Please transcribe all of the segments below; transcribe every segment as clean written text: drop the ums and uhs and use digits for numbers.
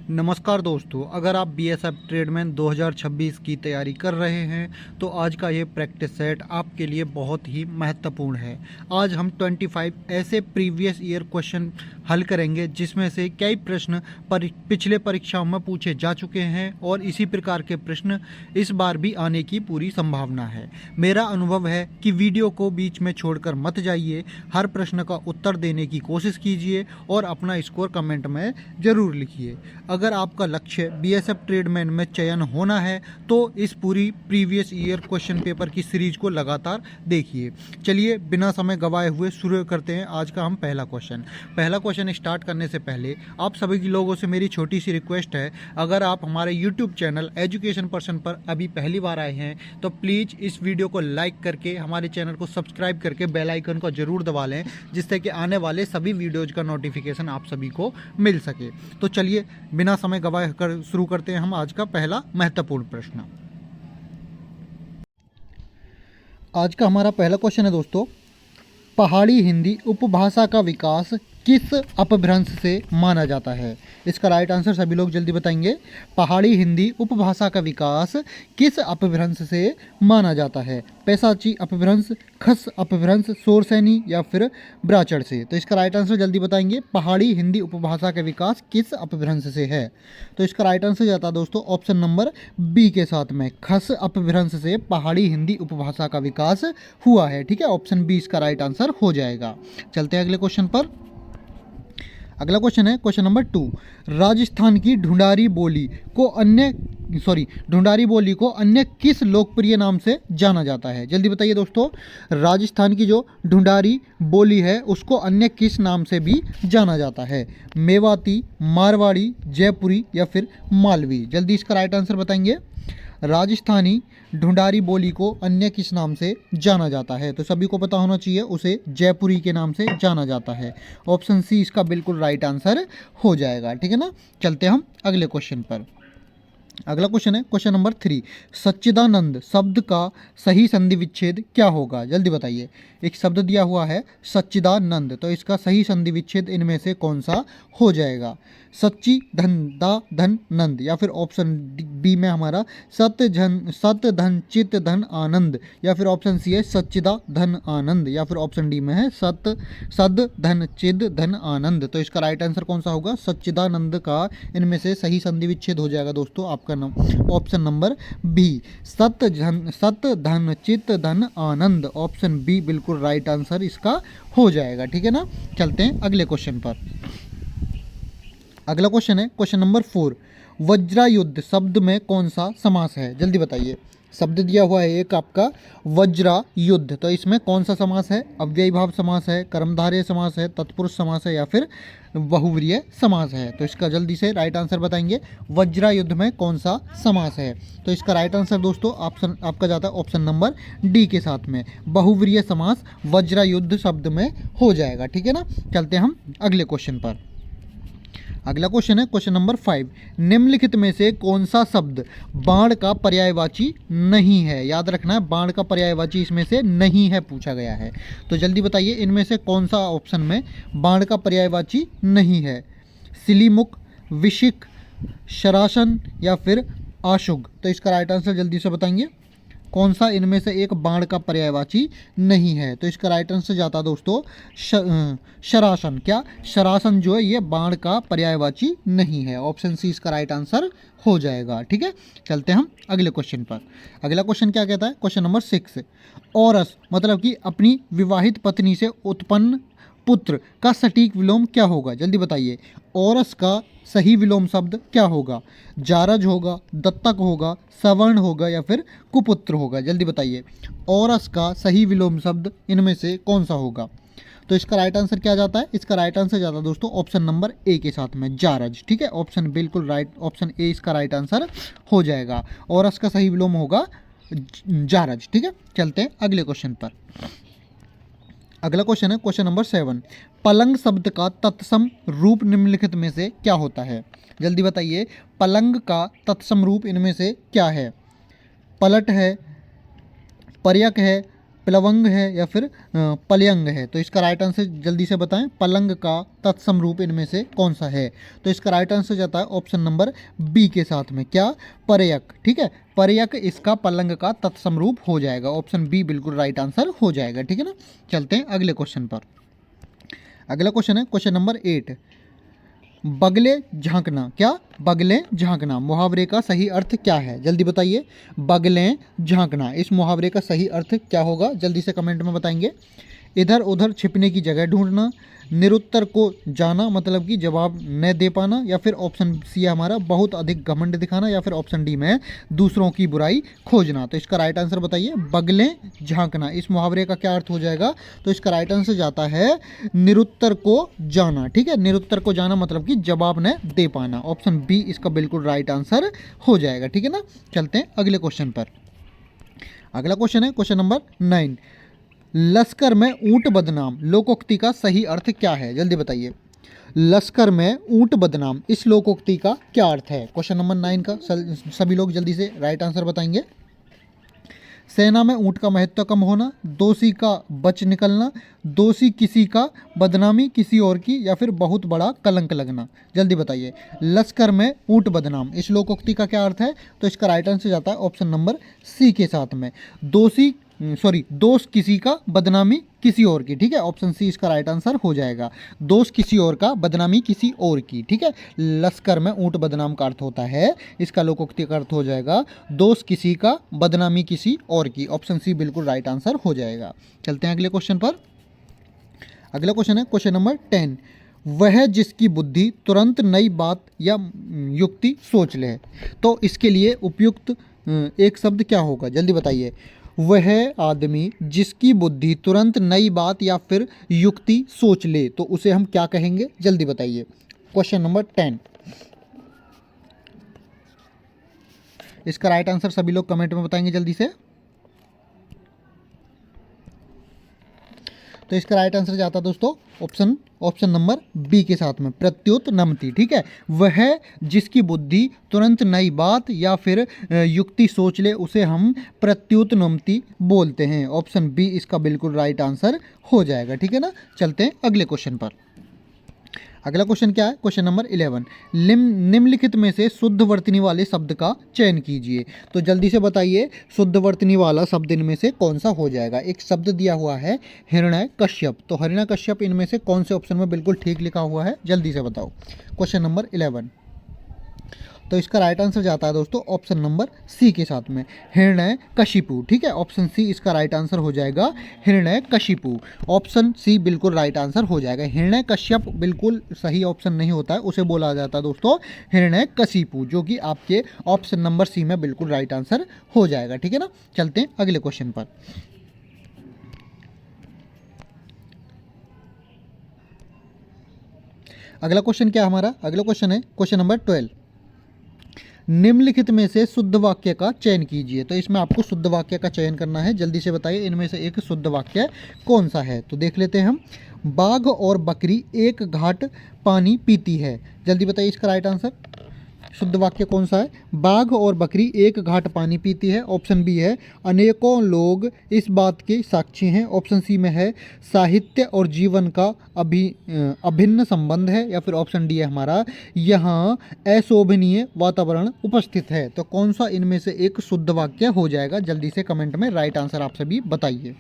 नमस्कार दोस्तों, अगर आप बीएसएफ ट्रेडमैन 2026 की तैयारी कर रहे हैं तो आज का ये प्रैक्टिस सेट आपके लिए बहुत ही महत्वपूर्ण है। आज हम 25 ऐसे प्रीवियस ईयर क्वेश्चन हल करेंगे जिसमें से कई प्रश्न पिछले परीक्षाओं में पूछे जा चुके हैं और इसी प्रकार के प्रश्न इस बार भी आने की पूरी संभावना है। मेरा अनुभव है कि वीडियो को बीच में छोड़कर मत जाइए, हर प्रश्न का उत्तर देने की कोशिश कीजिए और अपना स्कोर कमेंट में ज़रूर लिखिए। अगर आपका लक्ष्य बीएसएफ ट्रेडमैन में चयन होना है तो इस पूरी प्रीवियस ईयर क्वेश्चन पेपर की सीरीज को लगातार देखिए। चलिए बिना समय गवाए हुए शुरू करते हैं आज का हम पहला क्वेश्चन स्टार्ट करने से पहले आप सभी लोगों से मेरी छोटी सी रिक्वेस्ट है, अगर आप हमारे यूट्यूब चैनल एजुकेशन पर्सन पर अभी पहली बार आए हैं तो प्लीज़ इस वीडियो को लाइक करके हमारे चैनल को सब्सक्राइब करके बेल आइकन को जरूर दबा लें, जिससे कि आने वाले सभी वीडियोज़ का नोटिफिकेशन आप सभी को मिल सके। तो चलिए बिना समय गवाए कर शुरू करते हैं हम आज का पहला महत्वपूर्ण प्रश्न। आज का हमारा पहला क्वेश्चन है दोस्तों, पहाड़ी हिंदी उपभाषा का विकास किस अपभ्रंश से माना जाता है? इसका राइट आंसर सभी लोग जल्दी बताएंगे। पहाड़ी हिंदी उपभाषा का विकास किस अपभ्रंश से माना जाता है? पैसाची अपभ्रंश, खस अपभ्रंश, शोरसैनी या फिर ब्राचड़ से? तो इसका राइट आंसर जल्दी बताएंगे। पहाड़ी हिंदी उपभाषा का विकास किस अपभ्रंश से है? तो इसका राइट आंसर जाता है दोस्तों ऑप्शन नंबर बी के साथ में, खस अपभ्रंश से पहाड़ी हिंदी उपभाषा का विकास हुआ है। ठीक है, ऑप्शन बी इसका राइट आंसर हो जाएगा। चलते हैं अगले क्वेश्चन पर। अगला क्वेश्चन है क्वेश्चन नंबर 2, राजस्थान की ढूंढारी बोली को अन्य किस लोकप्रिय नाम से जाना जाता है? जल्दी बताइए दोस्तों, राजस्थान की जो ढूंढारी बोली है उसको अन्य किस नाम से भी जाना जाता है? मेवाती, मारवाड़ी, जयपुरी या फिर मालवी? जल्दी इसका राइट आंसर बताएंगे। राजस्थानी ढूंढारी बोली को अन्य किस नाम से जाना जाता है? तो सभी को पता होना चाहिए, उसे जयपुरी के नाम से जाना जाता है। ऑप्शन सी इसका बिल्कुल राइट आंसर हो जाएगा। ठीक है ना, चलते हम अगले क्वेश्चन पर। अगला क्वेश्चन है क्वेश्चन नंबर 3, सच्चिदानंद शब्द का सही संधि विच्छेद क्या होगा? जल्दी बताइए। एक शब्द दिया हुआ है सच्चिदानंद, तो इसका सही संधि विच्छेद इनमें से कौन सा हो जाएगा? सच्ची धन दा धन नंद या फिर ऑप्शन बी में हमारा सत धन चित धन आनंद या फिर ऑप्शन सी है सच्चिदा धन आनंद या फिर ऑप्शन डी में है सद धन चिद धन आनंद। तो इसका राइट आंसर कौन सा होगा? सच्चिदानंद का इनमें से सही संधि विच्छेद हो जाएगा दोस्तों आपका ऑप्शन नंबर बी, सत धन चित धन आनंद। ऑप्शन बी बिल्कुल राइट आंसर इसका हो जाएगा। ठीक है ना, चलते हैं अगले क्वेश्चन पर। अगला क्वेश्चन है क्वेश्चन नंबर 4, वज्रायुद्ध शब्द में कौन सा समास है? जल्दी बताइए। शब्द दिया हुआ है एक आपका वज्रायुद्ध, तो इसमें कौन सा समास है? अव्ययी भाव समास है, कर्मधारय समास है, तत्पुरुष समास है या फिर बहुव्रीहि समास है? तो इसका जल्दी से राइट आंसर बताएंगे। वज्रायुद्ध में कौन सा समास है? तो इसका राइट आंसर दोस्तों ऑप्शन आपका जाता है ऑप्शन नंबर डी के साथ में, बहुव्रीहि समास वज्रायुद्ध शब्द में हो जाएगा। ठीक है ना, चलते हम अगले क्वेश्चन पर। अगला क्वेश्चन है क्वेश्चन नंबर 5, निम्नलिखित में से कौन सा शब्द बाण का पर्यायवाची नहीं है? याद रखना है, बाण का पर्यायवाची इसमें से नहीं है पूछा गया है। तो जल्दी बताइए इनमें से कौन सा ऑप्शन में बाण का पर्यायवाची नहीं है? सिलीमुख, विशिक, शरासन या फिर आशुग? तो इसका राइट आंसर जल्दी से बताएंगे, कौन सा इनमें से एक बाण का पर्यायवाची नहीं है? तो इसका राइट आंसर जाता दोस्तों शरासन। क्या शरासन जो है ये बाण का पर्यायवाची नहीं है? ऑप्शन सी इसका राइट आंसर हो जाएगा। ठीक है, चलते हम अगले क्वेश्चन पर। अगला क्वेश्चन क्या कहता है? क्वेश्चन नंबर 6, औरस मतलब कि अपनी विवाहित पत्नी से उत्पन्न पुत्र का सटीक विलोम क्या होगा? जल्दी बताइए। औरस का सही विलोम शब्द क्या होगा? जारज होगा, दत्तक होगा, सवर्ण होगा या फिर कुपुत्र होगा? जल्दी बताइए। औरस का सही विलोम शब्द इनमें से कौन सा होगा? तो इसका राइट आंसर क्या जाता है? इसका राइट आंसर जाता है दोस्तों ऑप्शन नंबर ए के साथ में, जारज। ठीक है, ऑप्शन बिल्कुल राइट, ऑप्शन ए इसका राइट आंसर हो जाएगा। औरस का सही विलोम होगा जारज। ठीक है, चलते हैं अगले क्वेश्चन पर। अगला क्वेश्चन है क्वेश्चन नंबर 7, पलंग शब्द का तत्सम रूप निम्नलिखित में से क्या होता है? जल्दी बताइए, पलंग का तत्सम रूप इनमें से क्या है? पलट है, पर्यक है, प्लवंग है या फिर पलयंग है? तो इसका राइट आंसर जल्दी से बताएं, पलंग का तत्सम रूप इनमें से कौन सा है? तो इसका राइट आंसर जाता है ऑप्शन नंबर बी के साथ में, क्या? परयक। ठीक है, परयक इसका पलंग का तत्सम रूप हो जाएगा। ऑप्शन बी बिल्कुल राइट आंसर हो जाएगा। ठीक है ना, चलते हैं अगले क्वेश्चन पर। अगला क्वेश्चन है क्वेश्चन नंबर 8, बगले झांकना। क्या? बगले झांकना मुहावरे का सही अर्थ क्या है? जल्दी बताइए, बगले झांकना इस मुहावरे का सही अर्थ क्या होगा? जल्दी से कमेंट में बताएंगे। इधर उधर छिपने की जगह ढूंढना, निरुत्तर को जाना मतलब कि जवाब न दे पाना, या फिर ऑप्शन सी है हमारा बहुत अधिक घमंड दिखाना, या फिर ऑप्शन डी में दूसरों की बुराई खोजना। तो इसका राइट आंसर बताइए, बगले झांकना इस मुहावरे का क्या अर्थ हो जाएगा? तो इसका राइट आंसर जाता है निरुत्तर को जाना। ठीक है, निरुत्तर को जाना मतलब कि जवाब न दे पाना। ऑप्शन बी इसका बिल्कुल राइट आंसर हो जाएगा। ठीक है ना, चलते हैं अगले क्वेश्चन पर। अगला क्वेश्चन है क्वेश्चन नंबर 9, लश्कर में ऊंट बदनाम लोकोक्ति का सही अर्थ क्या है? जल्दी बताइए, लश्कर में ऊंट बदनाम इस लोकोक्ति का क्या अर्थ है? क्वेश्चन नंबर 9 का सभी लोग जल्दी से राइट आंसर बताएंगे। सेना में ऊंट का महत्व कम होना, दोषी का बच निकलना, दोषी किसी का बदनामी किसी और की, या फिर बहुत बड़ा कलंक लगना। जल्दी बताइए, लश्कर में ऊंट बदनाम इस लोकोक्ति का क्या अर्थ है? तो इसका राइट आंसर जाता है ऑप्शन नंबर सी के साथ में, दोष किसी का बदनामी किसी और की। ठीक है, ऑप्शन सी इसका राइट आंसर हो जाएगा, दोष किसी और का बदनामी किसी और की। ठीक है, लश्कर में ऊंट बदनाम का अर्थ होता है, इसका लोकोक्ति का अर्थ हो जाएगा दोष किसी का बदनामी किसी और की। ऑप्शन सी बिल्कुल राइट आंसर हो जाएगा। चलते हैं अगले क्वेश्चन पर। अगला क्वेश्चन है क्वेश्चन नंबर 10, वह जिसकी बुद्धि तुरंत नई बात या युक्ति सोच ले। तो इसके लिए उपयुक्त एक शब्द क्या होगा? जल्दी बताइए, वह आदमी जिसकी बुद्धि तुरंत नई बात या फिर युक्ति सोच ले, तो उसे हम क्या कहेंगे? जल्दी बताइए, क्वेश्चन नंबर 10। इसका राइट आंसर सभी लोग कमेंट में बताएंगे जल्दी से। तो इसका राइट आंसर जाता है दोस्तों ऑप्शन नंबर बी के साथ में, प्रत्युत नमति। ठीक है, वह जिसकी बुद्धि तुरंत नई बात या फिर युक्ति सोच ले उसे हम प्रत्युत नमति बोलते हैं। ऑप्शन बी इसका बिल्कुल राइट आंसर हो जाएगा। ठीक है ना, चलते हैं अगले क्वेश्चन पर। अगला क्वेश्चन क्या है? क्वेश्चन नंबर 11, निम्नलिखित में से शुद्ध वर्तनी वाले शब्द का चयन कीजिए। तो जल्दी से बताइए, शुद्ध वर्तनी वाला शब्द इनमें से कौन सा हो जाएगा? एक शब्द दिया हुआ है हिरण्य कश्यप, तो हिरण्य कश्यप इनमें से कौन से ऑप्शन में बिल्कुल ठीक लिखा हुआ है? जल्दी से बताओ, क्वेश्चन नंबर 11। तो इसका राइट आंसर जाता है दोस्तों ऑप्शन नंबर सी के साथ में, हिरण्य कशिपु। ठीक है, ऑप्शन सी इसका राइट आंसर हो जाएगा, हिरण्य कशिपु। ऑप्शन सी बिल्कुल राइट आंसर हो जाएगा। हिरण्य कश्यप बिल्कुल सही ऑप्शन नहीं होता है, उसे बोला जाता है दोस्तों हिरण्य कशिपु, जो कि आपके ऑप्शन नंबर सी में बिल्कुल राइट आंसर हो जाएगा। ठीक है ना, चलते हैं अगले क्वेश्चन पर। अगला क्वेश्चन क्या हमारा? अगला क्वेश्चन है क्वेश्चन नंबर 12, निम्नलिखित में से शुद्ध वाक्य का चयन कीजिए। तो इसमें आपको शुद्ध वाक्य का चयन करना है। जल्दी से बताइए, इनमें से एक शुद्ध वाक्य कौन सा है? तो देख लेते हैं हम, बाघ और बकरी एक घाट पानी पीती है। जल्दी बताइए इसका राइट आंसर, शुद्ध वाक्य कौन सा है? बाघ और बकरी एक घाट पानी पीती है। ऑप्शन बी है अनेकों लोग इस बात के साक्षी हैं। ऑप्शन सी में है साहित्य और जीवन का अभिन्न संबंध है, या फिर ऑप्शन डी है हमारा यहाँ अशोभनीय वातावरण उपस्थित है। तो कौन सा इनमें से एक शुद्ध वाक्य हो जाएगा? जल्दी से कमेंट में राइट आंसर आप सभी बताइए।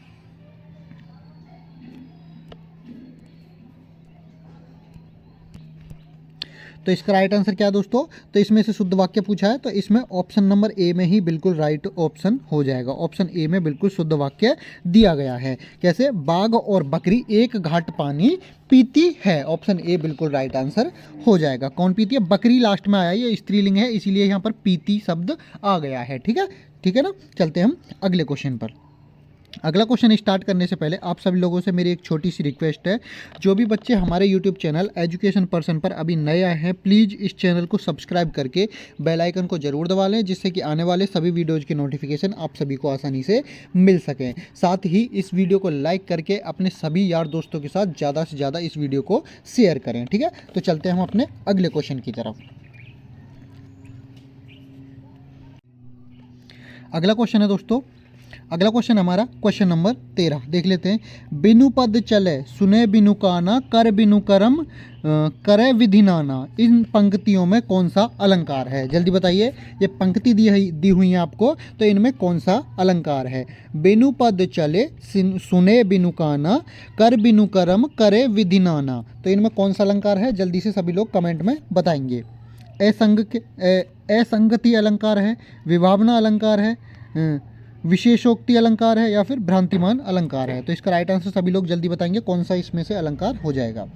तो इसका राइट आंसर क्या है दोस्तों? तो इसमें से शुद्ध वाक्य पूछा है, तो इसमें ऑप्शन नंबर ए में ही बिल्कुल राइट ऑप्शन हो जाएगा। ऑप्शन ए में बिल्कुल शुद्ध वाक्य दिया गया है। कैसे? बाघ और बकरी एक घाट पानी पीती है। ऑप्शन ए बिल्कुल राइट आंसर हो जाएगा। कौन पीती है? बकरी लास्ट में आया, ये स्त्रीलिंग है इसीलिए यहाँ पर पीती शब्द आ गया है। ठीक है, ठीक है ना, चलते हम अगले क्वेश्चन पर। अगला क्वेश्चन स्टार्ट करने से पहले आप सभी लोगों से मेरी एक छोटी सी रिक्वेस्ट है, जो भी बच्चे हमारे यूट्यूब चैनल एजुकेशन पर्सन पर अभी नए आए हैं, प्लीज़ इस चैनल को सब्सक्राइब करके बेल आइकन को ज़रूर दबा लें, जिससे कि आने वाले सभी वीडियोज़ की नोटिफिकेशन आप सभी को आसानी से मिल सकें। साथ ही इस वीडियो को लाइक करके अपने सभी यार दोस्तों के साथ ज़्यादा से ज़्यादा इस वीडियो को शेयर करें। ठीक है, तो चलते हैं हम अपने अगले क्वेश्चन की तरफ। अगला क्वेश्चन है दोस्तों, अगला क्वेश्चन हमारा क्वेश्चन नंबर 13 देख लेते हैं। बिनु पद चले सुने बिनु काना कर बिनु करम करे विधि नाना, इन पंक्तियों में कौन सा अलंकार है? जल्दी बताइए। ये पंक्ति दी हुई है आपको, तो इनमें कौन सा अलंकार है? बिनु पद चले सुने बिनु काना कर बिनु करम करे विधि नाना, तो इनमें कौन सा अलंकार है? जल्दी से सभी लोग कमेंट में बताएंगे। असंगति अलंकार है, विभावना अलंकार है, विशेषोक्ति अलंकार है, या फिर भ्रांतिमान अलंकार है? तो इसका राइट आंसर सभी लोग जल्दी बताएंगे कौन सा इसमें से अलंकार हो जाएगा।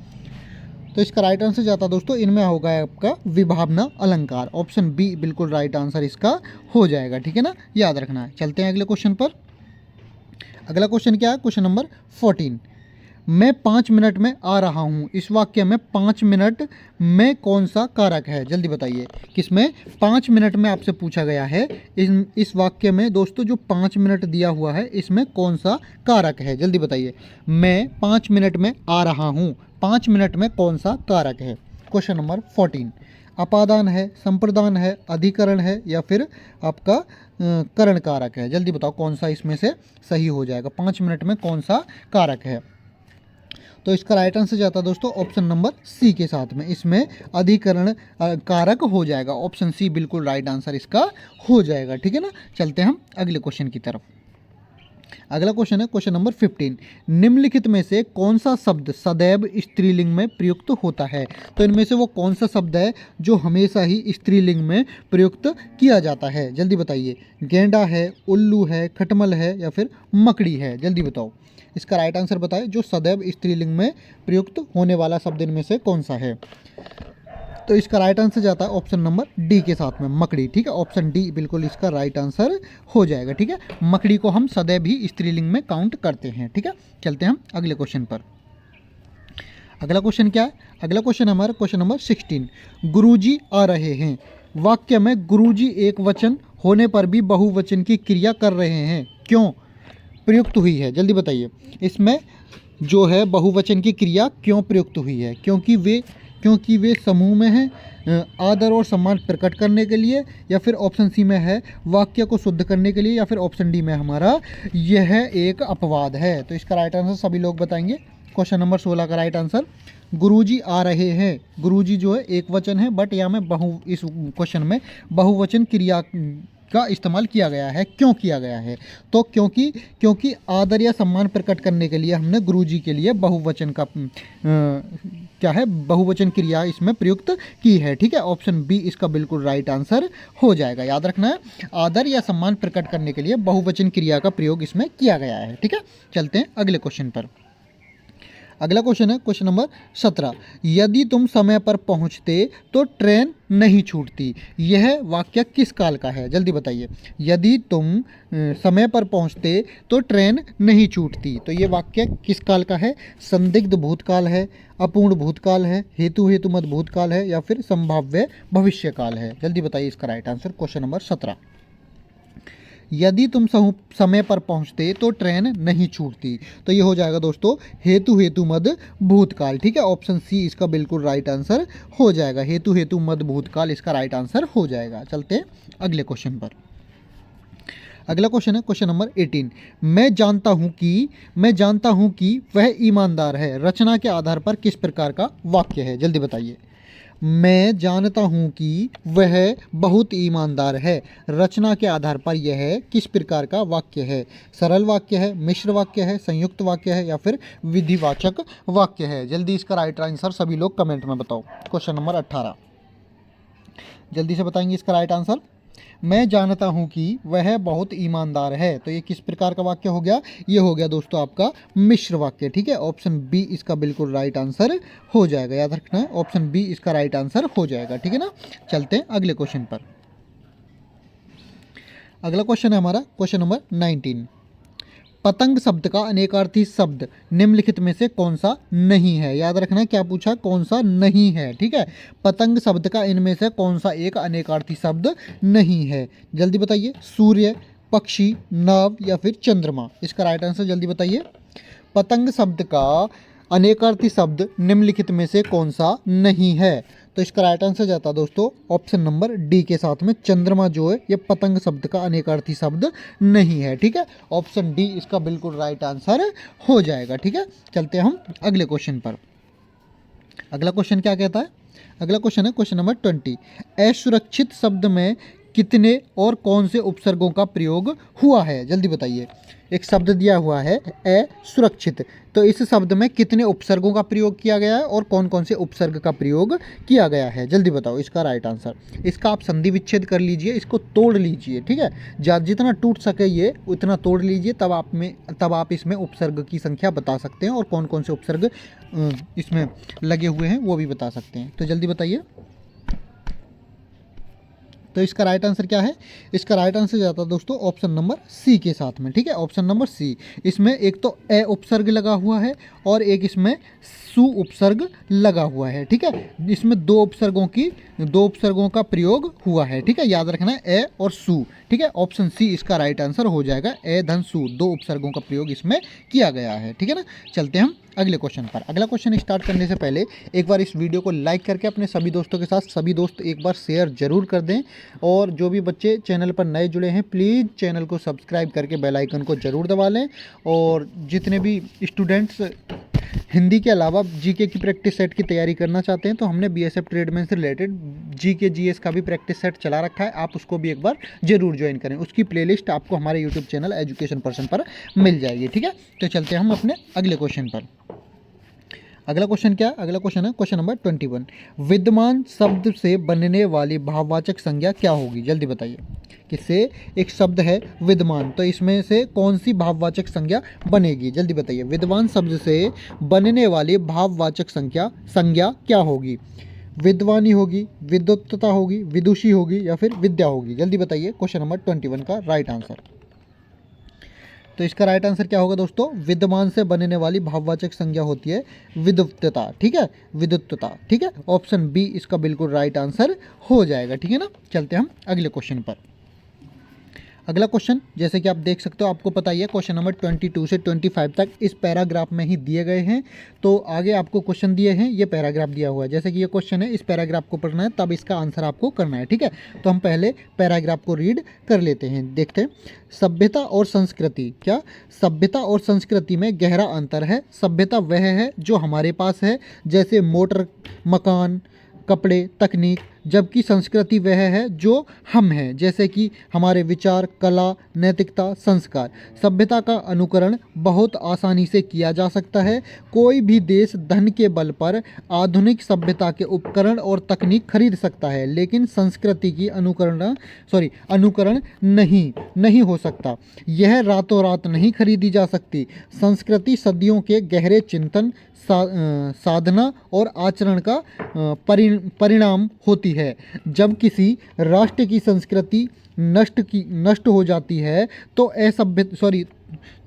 तो इसका राइट आंसर जाता दोस्तों, इनमें होगा आपका विभावना अलंकार। ऑप्शन बी बिल्कुल राइट आंसर इसका हो जाएगा। ठीक है ना, याद रखना है। चलते हैं अगले क्वेश्चन पर। अगला क्वेश्चन क्या है? Question number 14। मैं 5 मिनट में आ रहा हूँ, इस वाक्य में 5 मिनट में कौन सा कारक है? जल्दी बताइए। किसमें? 5 मिनट में आपसे पूछा गया है। इस वाक्य में दोस्तों जो 5 मिनट दिया हुआ है, इसमें कौन सा कारक है? जल्दी बताइए। मैं 5 मिनट में आ रहा हूँ, 5 मिनट में कौन सा कारक है? Question number 14। अपादान है, संप्रदान है, अधिकरण है, या फिर आपका करण कारक है? जल्दी बताओ कौन सा इसमें से सही हो जाएगा। 5 मिनट में कौन सा कारक है? तो इसका राइट आंसर जाता है दोस्तों ऑप्शन नंबर सी के साथ में, इसमें अधिकरण कारक हो जाएगा। ऑप्शन सी बिल्कुल राइट आंसर इसका हो जाएगा। ठीक है ना, चलते हैं हम अगले क्वेश्चन की तरफ। अगला क्वेश्चन है क्वेश्चन नंबर 15। निम्नलिखित में से कौन सा शब्द सदैव स्त्रीलिंग में प्रयुक्त होता है? तो इनमें से वो कौन सा शब्द है जो हमेशा ही स्त्रीलिंग में प्रयुक्त किया जाता है? जल्दी बताइए। गेंडा है, उल्लू है, खटमल है, या फिर मकड़ी है? जल्दी बताओ। इसका राइट आंसर बताएं, जो सदैव स्त्रीलिंग में प्रयुक्त होने वाला शब्द इनमें से कौन सा है? तो इसका राइट आंसर जाता है ऑप्शन नंबर डी के साथ में, मकड़ी। ठीक है, ऑप्शन डी बिल्कुल इसका राइट आंसर हो जाएगा। ठीक है, मकड़ी को हम सदैव ही स्त्रीलिंग में काउंट करते हैं। ठीक है, चलते हैं हम अगले क्वेश्चन पर। अगला क्वेश्चन क्या है? अगला क्वेश्चन हमारा क्वेश्चन नंबर 16। गुरुजी आ रहे हैं, वाक्य में गुरुजी एक वचन होने पर भी बहुवचन की क्रिया कर रहे हैं, क्यों प्रयुक्त हुई है? जल्दी बताइए। इसमें जो है बहुवचन की क्रिया क्यों प्रयुक्त हुई है? क्योंकि वे समूह में हैं, आदर और सम्मान प्रकट करने के लिए, या फिर ऑप्शन सी में है वाक्य को शुद्ध करने के लिए, या फिर ऑप्शन डी में हमारा यह एक अपवाद है? तो इसका राइट आंसर सभी लोग बताएंगे। क्वेश्चन नंबर 16 का राइट आंसर गुरुजी आ रहे हैं। गुरुजी जो है एक वचन है, बट यहाँ में इस क्वेश्चन में बहुवचन क्रिया का इस्तेमाल किया गया है। क्यों किया गया है? तो क्योंकि आदर या सम्मान प्रकट करने के लिए हमने गुरुजी के लिए बहुवचन का क्या है, बहुवचन क्रिया इसमें प्रयुक्त की है। ठीक है, ऑप्शन बी इसका बिल्कुल राइट आंसर हो जाएगा। याद रखना है, आदर या सम्मान प्रकट करने के लिए बहुवचन क्रिया का प्रयोग इसमें किया गया है। ठीक है, चलते हैं अगले क्वेश्चन पर। अगला क्वेश्चन है क्वेश्चन नंबर 17। यदि तुम समय पर पहुंचते तो ट्रेन नहीं छूटती, यह वाक्य किस काल का है? जल्दी बताइए। यदि तुम समय पर पहुंचते तो ट्रेन नहीं छूटती, तो ये वाक्य किस काल का है? संदिग्ध भूतकाल है, अपूर्ण भूतकाल है, हेतुमत भूतकाल है, या फिर संभाव्य भविष्यकाल है? जल्दी बताइए इसका राइट आंसर। Question number 17। यदि तुम समय पर पहुंचते तो ट्रेन नहीं छूटती, तो ये हो जाएगा दोस्तों हेतुमद भूतकाल। ठीक है, ऑप्शन सी इसका बिल्कुल राइट आंसर हो जाएगा। हेतुमद भूतकाल इसका राइट आंसर हो जाएगा। चलते हैं अगले क्वेश्चन पर। अगला क्वेश्चन है क्वेश्चन नंबर 18। मैं जानता हूं कि वह ईमानदार है, रचना के आधार पर किस प्रकार का वाक्य है? जल्दी बताइए। मैं जानता हूं कि वह बहुत ईमानदार है, रचना के आधार पर यह किस प्रकार का वाक्य है? सरल वाक्य है, मिश्र वाक्य है, संयुक्त वाक्य है, या फिर विधिवाचक वाक्य है? जल्दी इसका राइट आंसर सभी लोग कमेंट में बताओ। क्वेश्चन नंबर 18 जल्दी से बताएंगे इसका राइट आंसर। मैं जानता हूं कि वह बहुत ईमानदार है, तो ये किस प्रकार का वाक्य हो गया? ये हो गया दोस्तों आपका मिश्र वाक्य। ठीक है, ऑप्शन बी इसका बिल्कुल राइट आंसर हो जाएगा। याद रखना है, ऑप्शन बी इसका राइट आंसर हो जाएगा। ठीक है ना, चलते हैं अगले क्वेश्चन पर। अगला क्वेश्चन है हमारा क्वेश्चन नंबर 19। पतंग शब्द का अनेकार्थी शब्द निम्नलिखित में से कौन सा नहीं है? याद रखना क्या पूछा, कौन सा नहीं है। ठीक है, पतंग शब्द का इनमें से कौन सा एक अनेकार्थी शब्द नहीं है? जल्दी बताइए। सूर्य, पक्षी, नाव, या फिर चंद्रमा? इसका राइट आंसर जल्दी बताइए। पतंग शब्द का अनेकार्थी शब्द निम्नलिखित में से कौन सा नहीं है? तो इसका राइट आंसर जाता है दोस्तों ऑप्शन नंबर डी के साथ में, चंद्रमा जो है ये पतंग शब्द का अनेकार्थी शब्द नहीं है। ठीक है, ऑप्शन डी इसका बिल्कुल राइट आंसर हो जाएगा। ठीक है, चलते हैं हम अगले क्वेश्चन पर। अगला क्वेश्चन क्या कहता है? अगला क्वेश्चन है क्वेश्चन नंबर 20। असुरक्षित शब्द में कितने और कौन से उपसर्गों का प्रयोग हुआ है? जल्दी बताइए। एक शब्द दिया हुआ है असुरक्षित, तो इस शब्द में कितने उपसर्गों का प्रयोग किया गया है और कौन कौन से उपसर्ग का प्रयोग किया गया है? जल्दी बताओ इसका राइट आंसर। इसका आप संधि विच्छेद कर लीजिए, इसको तोड़ लीजिए। ठीक है, जितना टूट सके ये उतना तोड़ लीजिए, तब आप इसमें उपसर्ग की संख्या बता सकते हैं और कौन कौन से उपसर्ग इसमें लगे हुए हैं वो भी बता सकते हैं। तो जल्दी बताइए। तो इसका राइट आंसर क्या है? इसका राइट आंसर जाता है दोस्तों ऑप्शन नंबर सी के साथ में। ठीक है, ऑप्शन नंबर सी। इसमें एक तो ए उपसर्ग लगा हुआ है और एक इसमें सु उपसर्ग लगा हुआ है। ठीक है, इसमें दो उपसर्गों का प्रयोग हुआ है। ठीक है, याद रखना है ए और सु। ठीक है, ऑप्शन सी इसका राइट आंसर हो जाएगा। ए धन सु, दो उपसर्गों का प्रयोग इसमें किया गया है। ठीक है ना, चलते हम अगले क्वेश्चन पर। अगला क्वेश्चन स्टार्ट करने से पहले एक बार इस वीडियो को लाइक करके अपने सभी दोस्तों के साथ सभी दोस्त एक बार शेयर जरूर कर दें, और जो भी बच्चे चैनल पर नए जुड़े हैं प्लीज़ चैनल को सब्सक्राइब करके बेल आइकन को जरूर दबा लें। और जितने भी स्टूडेंट्स हिंदी के अलावा जीके की प्रैक्टिस सेट की तैयारी करना चाहते हैं तो हमने बीएसएफ ट्रेडमैन से रिलेटेड जीके जीएस का भी प्रैक्टिस सेट चला रखा है, आप उसको भी एक बार जरूर ज्वाइन करें। उसकी प्लेलिस्ट आपको हमारे यूट्यूब चैनल एजुकेशन पर्सन पर मिल जाएगी। ठीक है, तो चलते हैं हम अपने अगले क्वेश्चन पर। अगला क्वेश्चन क्या है? अगला क्वेश्चन है क्वेश्चन नंबर 21। विद्यमान शब्द से बनने वाली भाववाचक संज्ञा क्या होगी? जल्दी बताइए। किससे एक शब्द है विद्यमान, तो इसमें से कौन सी भाववाचक संज्ञा बनेगी? जल्दी बताइए। विद्यमान शब्द से बनने वाली भाववाचक संज्ञा क्या होगी? विद्वानी होगी, विद्वत्ता होगी, विदुषी होगी या फिर विद्या होगी? जल्दी बताइए क्वेश्चन नंबर 21 का राइट आंसर। तो इसका राइट आंसर क्या होगा दोस्तों? विद्यमान से बनने वाली भाववाचक संज्ञा होती है विद्वत्ता। ठीक है, विद्वत्ता। ठीक है, ऑप्शन बी इसका बिल्कुल राइट आंसर हो जाएगा। ठीक है ना, चलते हम अगले क्वेश्चन पर। अगला क्वेश्चन जैसे कि आप देख सकते हो, आपको पता ही है क्वेश्चन नंबर 22 से 25 तक इस पैराग्राफ में ही दिए गए हैं। तो आगे आपको क्वेश्चन दिए हैं, ये पैराग्राफ दिया हुआ है। जैसे कि ये क्वेश्चन है, इस पैराग्राफ को पढ़ना है तब इसका आंसर आपको करना है। ठीक है, तो हम पहले पैराग्राफ को रीड कर लेते हैं, देखते हैं। सभ्यता और संस्कृति। क्या सभ्यता और संस्कृति में गहरा अंतर है? सभ्यता वह है जो हमारे पास है, जैसे मोटर, मकान, कपड़े, तकनीक, जबकि संस्कृति वह है जो हम हैं, जैसे कि हमारे विचार, कला, नैतिकता, संस्कार। सभ्यता का अनुकरण बहुत आसानी से किया जा सकता है। कोई भी देश धन के बल पर आधुनिक सभ्यता के उपकरण और तकनीक खरीद सकता है, लेकिन संस्कृति की अनुकरण नहीं हो सकता। यह रातों रात नहीं खरीदी जा सकती। संस्कृति सदियों के गहरे चिंतन, साधना और आचरण का परिणाम होती है। जब किसी राष्ट्र की संस्कृति नष्ट हो जाती है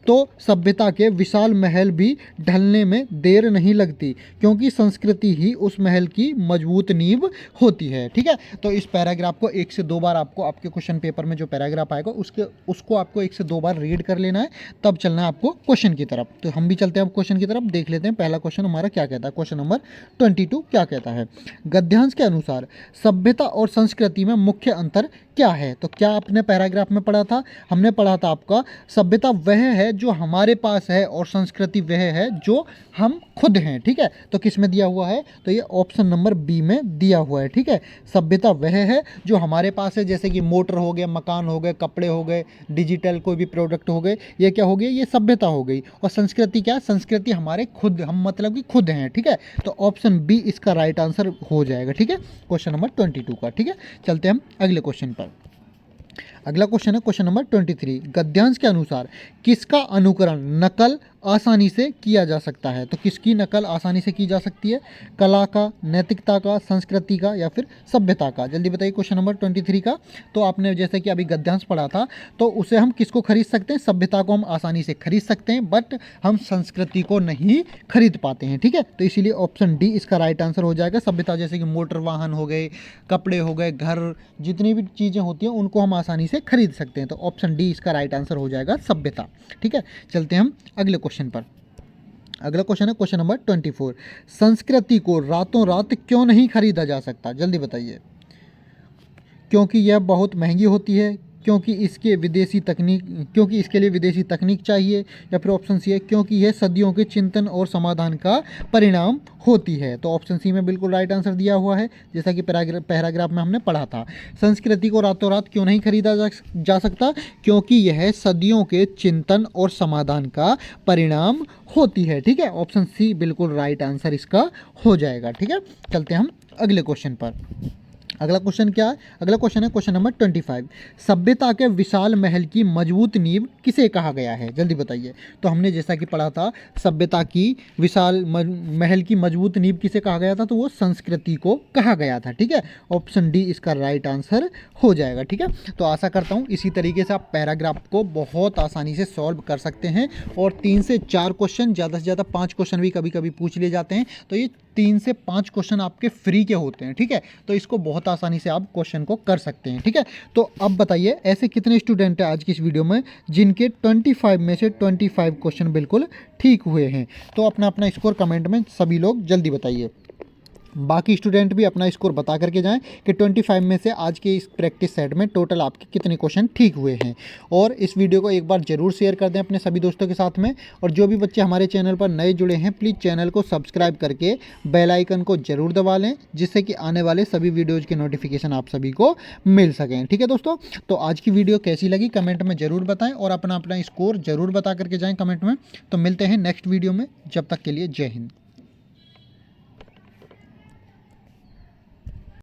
तो सभ्यता के विशाल महल भी ढलने में देर नहीं लगती, क्योंकि संस्कृति ही उस महल की मजबूत नींव होती है। ठीक है, तो इस पैराग्राफ को 1 से 2 बार आपको आपके क्वेश्चन पेपर में जो पैराग्राफ आएगा उसको आपको 1 से 2 बार रीड कर लेना है, तब चलना है आपको क्वेश्चन की तरफ। तो हम भी चलते हैं अब क्वेश्चन की तरफ, देख लेते हैं पहला क्वेश्चन हमारा क्या कहता है। क्वेश्चन नंबर 22 क्या कहता है? गद्यांश के अनुसार सभ्यता और संस्कृति में मुख्य अंतर क्या है? तो क्या आपने पैराग्राफ में पढ़ा था? हमने पढ़ा था आपका सभ्यता वह है जो हमारे पास है और संस्कृति वह है जो हम खुद हैं। ठीक है, तो किस में दिया हुआ है? तो ये ऑप्शन नंबर बी में दिया हुआ है। ठीक है, सभ्यता वह है जो हमारे पास है, जैसे कि मोटर हो गए, मकान हो गए, कपड़े हो गए, डिजिटल कोई भी प्रोडक्ट हो गए, ये क्या हो गई? ये सभ्यता हो गई। और संस्कृति क्या? संस्कृति हमारे खुद, हम मतलब कि खुद हैं। ठीक है, तो ऑप्शन बी इसका राइट आंसर हो जाएगा। ठीक है, क्वेश्चन नंबर 22 का। ठीक है, चलते हम अगले क्वेश्चन पर। अगला क्वेश्चन है क्वेश्चन नंबर 23। गद्यांश के अनुसार किसका अनुकरण, नकल आसानी से किया जा सकता है? तो किसकी नकल आसानी से की जा सकती है? कला का, नैतिकता का, संस्कृति का या फिर सभ्यता का? जल्दी बताइए क्वेश्चन नंबर 23 का। तो आपने जैसे कि अभी गद्यांश पढ़ा था, तो उसे हम किसको खरीद सकते हैं? सभ्यता को हम आसानी से खरीद सकते हैं, बट हम संस्कृति को नहीं खरीद पाते हैं। ठीक है, तो इसीलिए ऑप्शन डी इसका राइट आंसर हो जाएगा। सभ्यता जैसे कि मोटर वाहन हो गए, कपड़े हो गए, घर, जितनी भी चीज़ें होती हैं उनको हम आसानी से खरीद सकते हैं। तो ऑप्शन डी इसका राइट आंसर हो जाएगा, सभ्यता। ठीक है, चलते हैं हम अगले क्वेश्चन पर। अगला क्वेश्चन है क्वेश्चन नंबर 24। संस्कृति को रातों रात क्यों नहीं खरीदा जा सकता, जल्दी बताइए। क्योंकि यह बहुत महंगी होती है, क्योंकि इसके लिए विदेशी तकनीक चाहिए, या फिर ऑप्शन सी है क्योंकि यह सदियों के चिंतन और समाधान का परिणाम होती है। तो ऑप्शन सी में बिल्कुल राइट आंसर दिया हुआ है, जैसा कि पैराग्राफ में हमने पढ़ा था। संस्कृति को रातों रात क्यों नहीं खरीदा जा सकता, क्योंकि यह सदियों के चिंतन और समाधान का परिणाम होती है। ठीक है, ऑप्शन सी बिल्कुल राइट आंसर इसका हो जाएगा। ठीक है, चलते हैं हम अगले क्वेश्चन पर। अगला क्वेश्चन क्या है? अगला क्वेश्चन है क्वेश्चन नंबर 25। सभ्यता के विशाल महल की मजबूत नींव किसे कहा गया है, जल्दी बताइए। तो हमने जैसा कि पढ़ा था, सभ्यता की विशाल महल की मजबूत नींव किसे कहा गया था, तो वो संस्कृति को कहा गया था। ठीक है, ऑप्शन डी इसका राइट आंसर हो जाएगा। ठीक है, तो आशा करता हूँ इसी तरीके से आप पैराग्राफ को बहुत आसानी से सॉल्व कर सकते हैं, और 3 से 4 क्वेश्चन, ज़्यादा से ज़्यादा 5 क्वेश्चन भी कभी कभी पूछ लिए जाते हैं। तो ये 3 से 5 क्वेश्चन आपके फ्री के होते हैं। ठीक है, तो इसको बहुत आसानी से आप क्वेश्चन को कर सकते हैं। ठीक है, तो अब बताइए ऐसे कितने स्टूडेंट हैं आज की इस वीडियो में जिनके 25 में से 25 क्वेश्चन बिल्कुल ठीक हुए हैं। तो अपना अपना स्कोर कमेंट में सभी लोग जल्दी बताइए। बाकी स्टूडेंट भी अपना स्कोर बता करके जाएं कि 25 में से आज के इस प्रैक्टिस सेट में टोटल आपके कितने क्वेश्चन ठीक हुए हैं। और इस वीडियो को एक बार ज़रूर शेयर कर दें अपने सभी दोस्तों के साथ में। और जो भी बच्चे हमारे चैनल पर नए जुड़े हैं, प्लीज़ चैनल को सब्सक्राइब करके बेल आइकन को ज़रूर दबा लें, जिससे कि आने वाले सभी वीडियोज़ के नोटिफिकेशन आप सभी को मिल सकें। ठीक है दोस्तों, तो आज की वीडियो कैसी लगी कमेंट में ज़रूर बताएँ, और अपना अपना स्कोर ज़रूर बता करके जाएँ कमेंट में। तो मिलते हैं नेक्स्ट वीडियो में, जब तक के लिए जय हिंद।